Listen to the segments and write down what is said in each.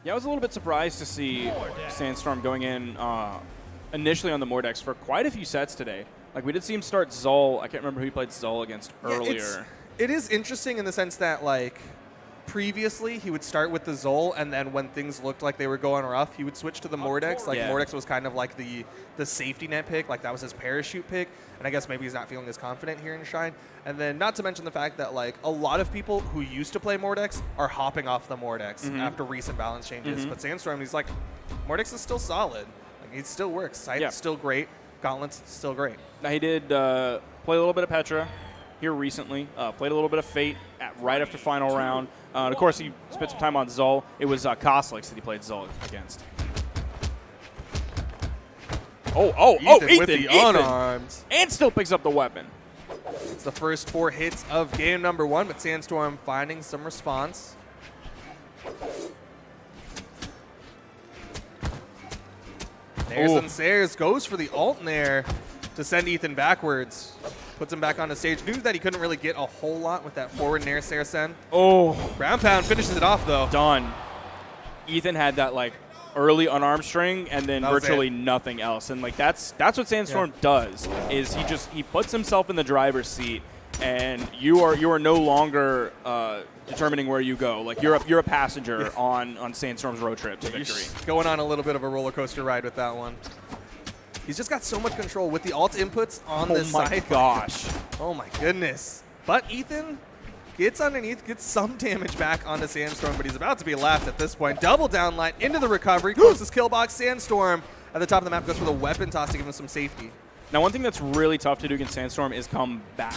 Yeah, I was a little bit surprised to see Sandstorm going in initially on the Mordex for quite a few sets today. Like, we did see him start Zol. I can't remember who he played Zol against earlier. It is interesting in the sense that, like, previously he would start with the Zol, and then when things looked like they were going rough, he would switch to the Mordex. Like, Mordex was kind of like the safety net pick. Like, that was his parachute pick. And I guess maybe he's not feeling as confident here in Shine. And then not to mention the fact that, like, a lot of people who used to play Mordex are hopping off the Mordex after recent balance changes. But Sandstorm, he's like, Mordex is still solid. Like, it still works. Scythe's still great. Gauntlet's still great. Now, he did play a little bit of Petra here recently. Played a little bit of Fate right after final round. And of course, he spent some time on Zol. It was Koslix that he played Zol against. Ethan with the unarmed. And still picks up the weapon. It's the first 4 hits of game number 1, but Sandstorm finding some response. Nares and Sayers goes for the ult Nair to send Ethan backwards. Puts him back on the stage. Knew that he couldn't really get a whole lot with that forward Nair Sayre send. Ground pound finishes it off, though. Done. Ethan had that, like, early unarmed string and then virtually nothing else. And, like, that's what Sandstorm does, is he puts himself in the driver's seat, and you are no longer determining where you go. Like, you're a passenger on Sandstorm's road trip to victory. Going on a little bit of a roller coaster ride with that one. He's just got so much control with the alt inputs on this side. Oh my gosh. Oh my goodness. But Ethan gets underneath, gets some damage back onto Sandstorm, but he's about to be laughed at this point. Double downlight into the recovery. Closes kill box. Sandstorm at the top of the map goes for the weapon toss to give him some safety. Now, one thing that's really tough to do against Sandstorm is come back.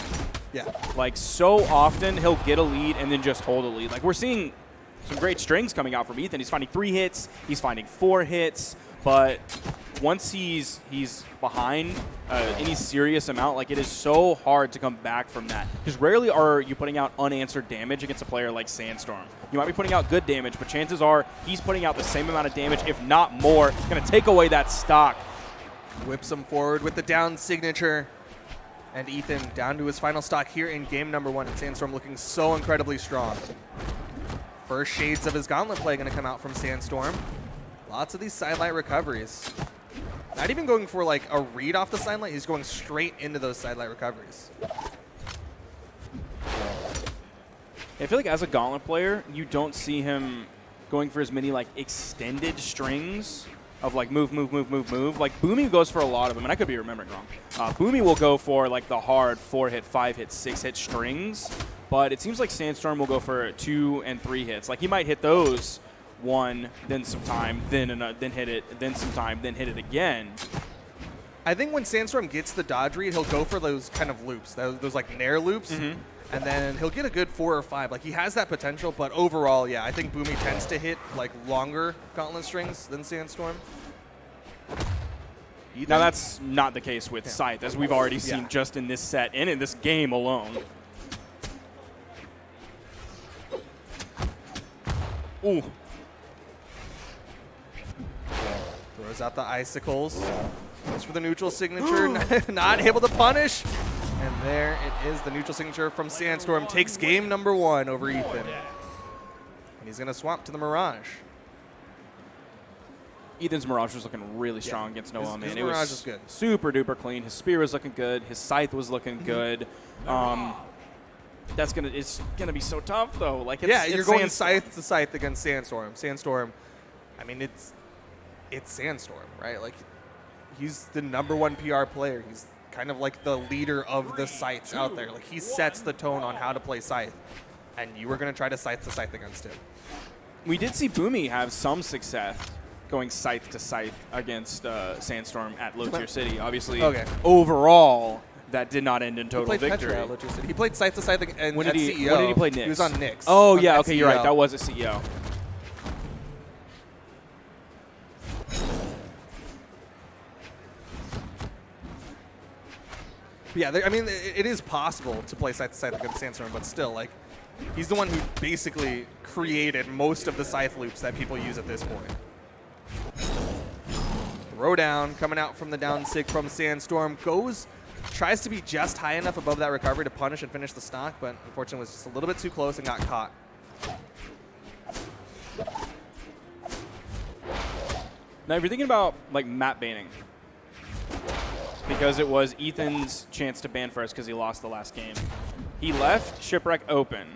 Yeah. Like, so often he'll get a lead and then just hold a lead. Like, we're seeing some great strings coming out from Ethan. He's finding 3 hits. He's finding 4 hits. But once he's behind any serious amount, like, it is so hard to come back from that. Because rarely are you putting out unanswered damage against a player like Sandstorm. You might be putting out good damage, but chances are he's putting out the same amount of damage, if not more. Going to take away that stock. Whips him forward with the down signature. And Ethan down to his final stock here in game number 1. And Sandstorm looking so incredibly strong. First shades of his gauntlet play going to come out from Sandstorm. Lots of these sidelight recoveries. Not even going for, like, a read off the sidelight. He's going straight into those sidelight recoveries. I feel like as a gauntlet player, you don't see him going for as many, like, extended strings of, like, move. Like, Boomy goes for a lot of them, and I could be remembering wrong. Boomy will go for, like, the hard 4-hit, 5-hit, 6-hit strings, but it seems like Sandstorm will go for 2 and 3 hits. Like, he might hit those 1, then some time, then hit it, then some time, then hit it again. I think when Sandstorm gets the dodge read, he'll go for those kind of loops, those like Nair loops, and then he'll get a good 4 or 5. Like, he has that potential, but overall, yeah, I think Boomy tends to hit, like, longer gauntlet strings than Sandstorm. Now, that's not the case with Scythe, as we've already seen just in this set and in this game alone. Ooh. Throws out the icicles. Goes for the neutral signature. Not able to punish. And there it is, the neutral signature from Sandstorm. Takes game number 1 over Ethan. And he's going to swap to the Mirage. Ethan's Mirage was looking really strong against Noah, man. His Mirage was good. Super duper clean. His spear was looking good. His scythe was looking good. It's gonna be so tough though. Like, you're going scythe to scythe against Sandstorm. Sandstorm, I mean, it's Sandstorm, right? Like, he's the #1 PR player. He's kind of like the leader of the scythes out there. Like, he sets the tone on how to play scythe, and you were gonna try to scythe against him. We did see Boomy have some success going scythe to scythe against Sandstorm at Low Tier City. Obviously, overall, that did not end in total victory. Petra at Low Tier City. He played scythe to scythe at CEO. When did he play Nyx? He was on Nyx. Oh, yeah, okay, you're right. That was at CEO. Yeah, I mean, it is possible to play scythe to scythe against Sandstorm, but still, like, he's the one who basically created most of the scythe loops that people use at this point. Throw down, coming out from the down sig from Sandstorm, tries to be just high enough above that recovery to punish and finish the stock, but unfortunately was just a little bit too close and got caught. Now, if you're thinking about like map banning, because it was Ethan's chance to ban first because he lost the last game. He left Shipwreck open.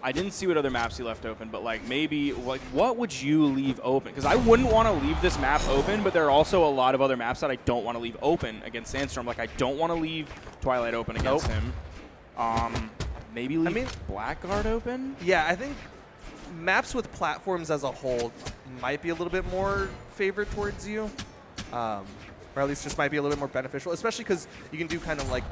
I didn't see what other maps he left open, but like maybe like what would you leave open? Because I wouldn't want to leave this map open, but there are also a lot of other maps that I don't want to leave open against Sandstorm. Like I don't want to leave Twilight open against him. Maybe leave Blackguard open? Yeah, I think maps with platforms as a whole might be a little bit more favored towards you. Or at least just might be a little bit more beneficial, especially because you can do kind of like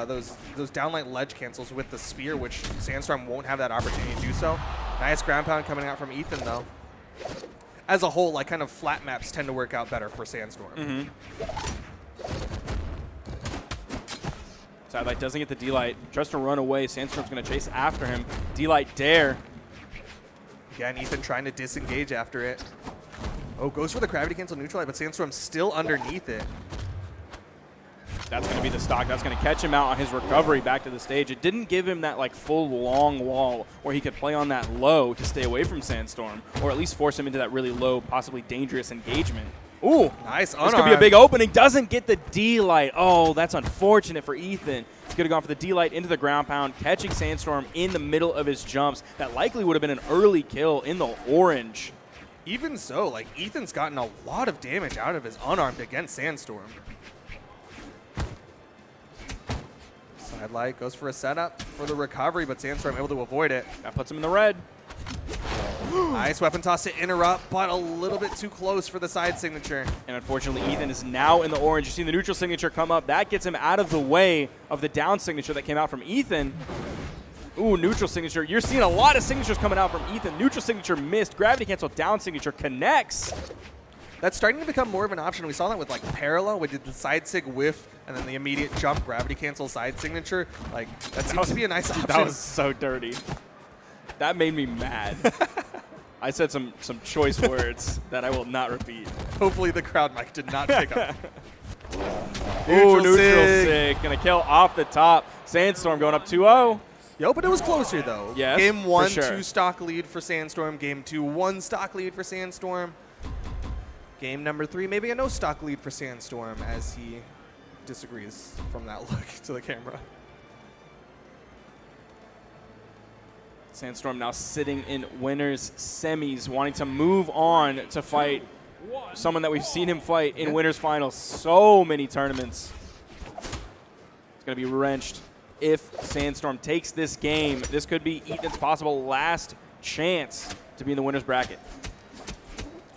those downlight ledge cancels with the spear, which Sandstorm won't have that opportunity to do so. Nice ground pound coming out from Ethan, though. As a whole, like kind of flat maps tend to work out better for Sandstorm. Sidelight doesn't get the D-Light. Tries to run away. Sandstorm's going to chase after him. D-Light dare. Again, Ethan trying to disengage after it. Oh, goes for the gravity cancel neutral light, but Sandstorm's still underneath it. That's going to be the stock. That's going to catch him out on his recovery back to the stage. It didn't give him that like full long wall where he could play on that low to stay away from Sandstorm, or at least force him into that really low, possibly dangerous engagement. Ooh, nice. This could be a big opening. Doesn't get the D-Light. Oh, that's unfortunate for Ethan. He could have gone for the D-Light into the ground pound, catching Sandstorm in the middle of his jumps. That likely would have been an early kill in the orange. Even so, like Ethan's gotten a lot of damage out of his unarmed against Sandstorm. Sidelight goes for a setup for the recovery, but Sandstorm able to avoid it. That puts him in the red. Nice weapon toss to interrupt, but a little bit too close for the side signature. And unfortunately, Ethan is now in the orange. You see the neutral signature come up. That gets him out of the way of the down signature that came out from Ethan. Ooh, neutral signature. You're seeing a lot of signatures coming out from Ethan. Neutral signature missed. Gravity cancel down signature connects. That's starting to become more of an option. We saw that with like Parallel. We did the side sig whiff and then the immediate jump, gravity cancel side signature. Like that seems to be a nice option. That was so dirty. That made me mad. I said some choice words that I will not repeat. Hopefully the crowd mic did not pick up. Ooh, neutral sig. Gonna kill off the top. Sandstorm going up 2-0. Yo, but it was closer, though. Yes, Game 1, for sure. 2 stock lead for Sandstorm. Game 2, 1 stock lead for Sandstorm. Game number 3, maybe a no stock lead for Sandstorm as he disagrees from that look to the camera. Sandstorm now sitting in winners semis, wanting to move on to fight someone that we've seen him fight in winners finals so many tournaments. It's going to be wrenched. If Sandstorm takes this game, this could be Ethan's possible last chance to be in the winner's bracket.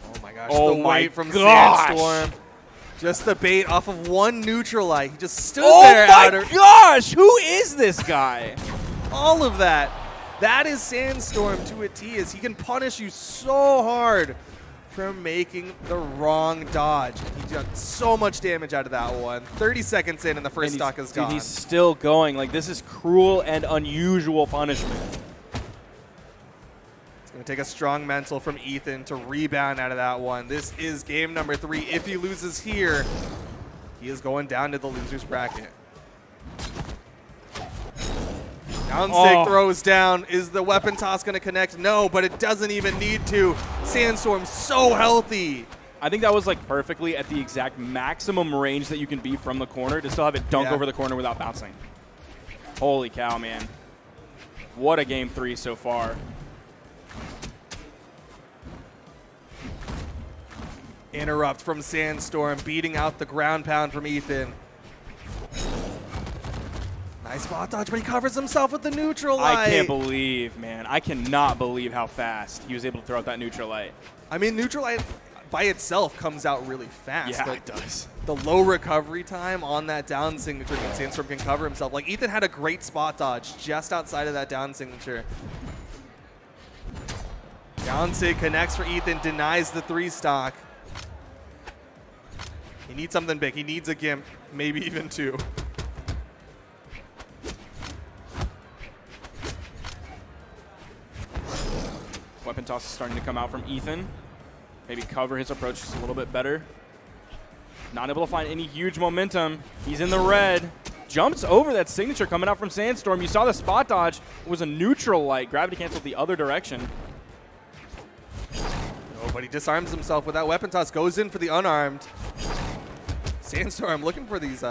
Oh my gosh, oh the my weight from gosh. Sandstorm. Just the bait off of one neutral light. He just stood Oh there. my gosh, who is this guy? All of that. That is Sandstorm to a T, as he can punish you so hard for making the wrong dodge. He got so much damage out of that one. 30 seconds in and the first stock is gone. He's still going. Like, this is cruel and unusual punishment. It's going to take a strong mental from Ethan to rebound out of that one. This is game number 3. If he loses here, he is going down to the loser's bracket. Down sig throws down. Is the weapon toss going to connect? No, but it doesn't even need to. Sandstorm so healthy. I think that was like perfectly at the exact maximum range that you can be from the corner to still have it dunk over the corner without bouncing. Holy cow, man. What a game 3 so far. Interrupt from Sandstorm, beating out the ground pound from Ethan. Nice spot dodge, but he covers himself with the neutral light. I can't believe, man. I cannot believe how fast he was able to throw out that neutral light. I mean, neutral light by itself comes out really fast. Yeah, it does. The low recovery time on that down signature means Sandstorm can cover himself. Like, Ethan had a great spot dodge just outside of that down signature. Down sig connects for Ethan, denies the 3 stock. He needs something big. He needs a gimp, maybe even 2. Weapon toss is starting to come out from Ethan. Maybe cover his approach just a little bit better. Not able to find any huge momentum. He's in the red. Jumps over that signature coming out from Sandstorm. You saw the spot dodge. It was a neutral light. Gravity canceled the other direction. Oh, but he disarms himself with that weapon toss, goes in for the unarmed. Sandstorm looking for these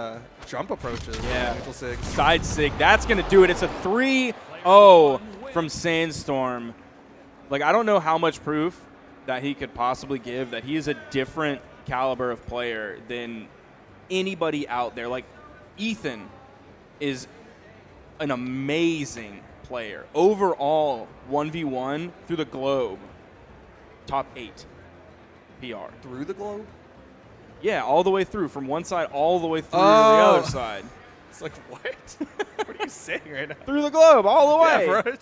jump approaches. Yeah. Neutral sig. Side sig. That's going to do it. It's a 3-0 from Sandstorm. Like, I don't know how much proof that he could possibly give that he is a different caliber of player than anybody out there. Like, Ethan is an amazing player. Overall, 1v1 through the globe, top 8 PR. Through the globe? Yeah, all the way through, from one side all the way through to the other side. It's like, what? What are you saying right now? Through the globe, all the way. Yeah, bro.